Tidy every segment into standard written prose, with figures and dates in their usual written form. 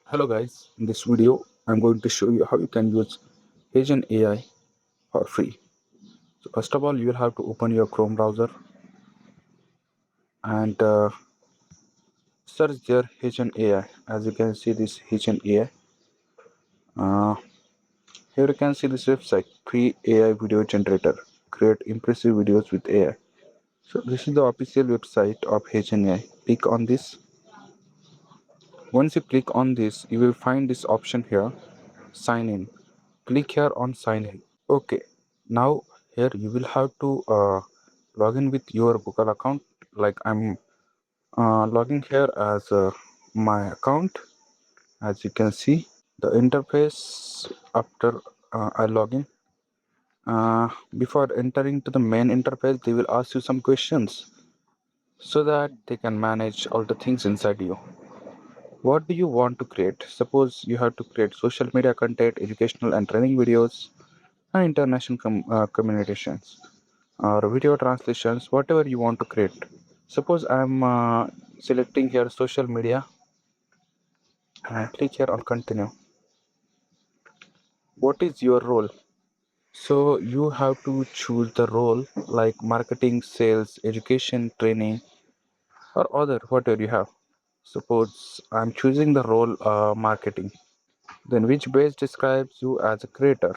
Hello guys, in this video I'm going to show you how you can use HeyGen AI for free. So first of all you will have to open your Chrome browser and search there HeyGen AI. As you can see this HeyGen AI. Here you can see this website, free AI video generator. Create impressive videos with AI. So this is the official website of HeyGen AI. Click on this. Once you click on this you will find this option here, sign in. Click here on sign in. Okay, now here you will have to log in with your Google account. Like I'm logging here as my account. As you can see, the interface after I log in. Before entering to the main interface, they will ask you some questions so that they can manage all the things inside you. What do you want to create? Suppose you have to create social media content, educational and training videos, and international communications, or video translations, whatever you want to create. Suppose I'm selecting here social media and click here on continue. What is your role? So you have to choose the role like marketing, sales, education, training, or other, whatever you have. Suppose I'm choosing the role marketing. Then which base describes you as a creator?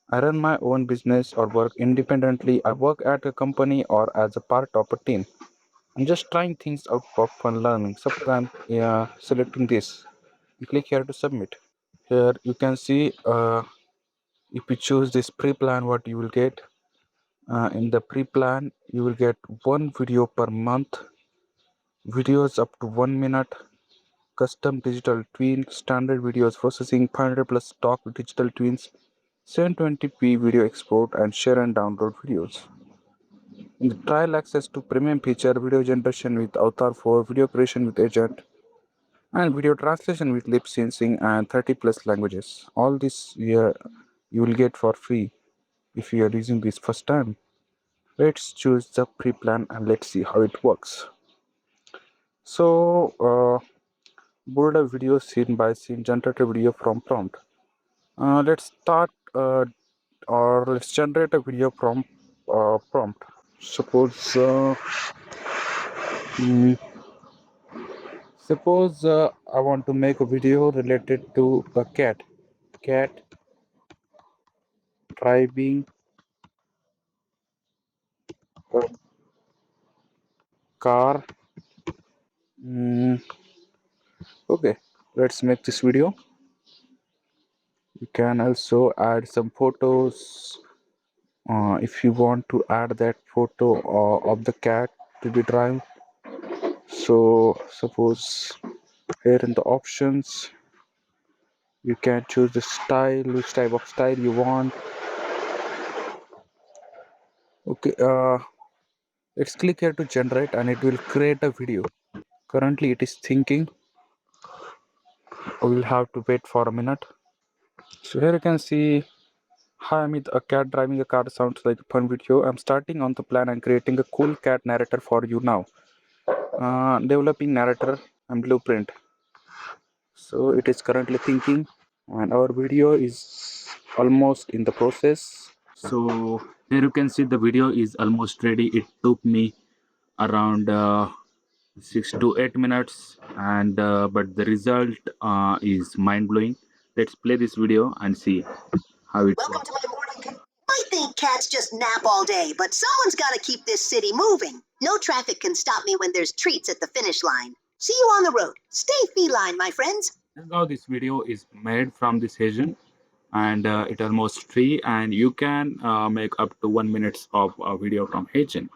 I run my own business or work independently. I work at a company or as a part of a team. I'm just trying things out for fun learning. Suppose I'm selecting this. You click here to submit. Here you can see if you choose this pre-plan, what you will get. In the pre-plan, you will get one video per month, videos up to 1 minute, custom digital twin, standard videos processing, 500 plus stock digital twins, 720p video export, and share and download videos. In the trial access to premium feature, video generation with Avatar 4, video creation with Agent, and video translation with lip syncing and 30 plus languages. All this you will get for free if you are using this first time. Let's choose the pre-plan and let's see how it works. So build a video scene by scene, generate a video from prompt. Let's start or let's generate a video from prompt. Suppose mm, I want to make a video related to a cat driving a car. Mm, okay, let's make this video. You can also add some photos if you want to add that photo of the cat to be drive. So suppose here in the options you can choose the style, which type of style you want. Okay, let's click here to generate and it will create a video. Currently it is thinking. We will have to wait for a minute. So here you can see, hi Amit, a cat driving a car sounds like a fun video. I'm starting on the plan and creating a cool cat narrator for you now. Developing narrator and blueprint. So it is currently thinking and our video is almost in the process. So here you can see the video is almost ready. It took me around 6 to 8 minutes, and but the result is mind-blowing. Let's play this video and see how it Welcome to works. my morning. I think cats just nap all day, but someone's got to keep this city moving. No traffic can stop me when there's treats at the finish line. See you on the road. Stay feline, my friends. Now this video is made from this HeyGen, and it almost free, and you can make up to 1 minute of a video from HeyGen,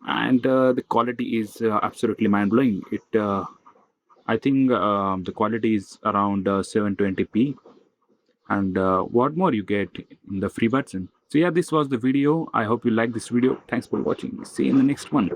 and the quality is absolutely mind-blowing. I think the quality is around 720p, and what more you get in the free version. So yeah, this was the video. I hope you like this video. Thanks for watching. See you in the next one.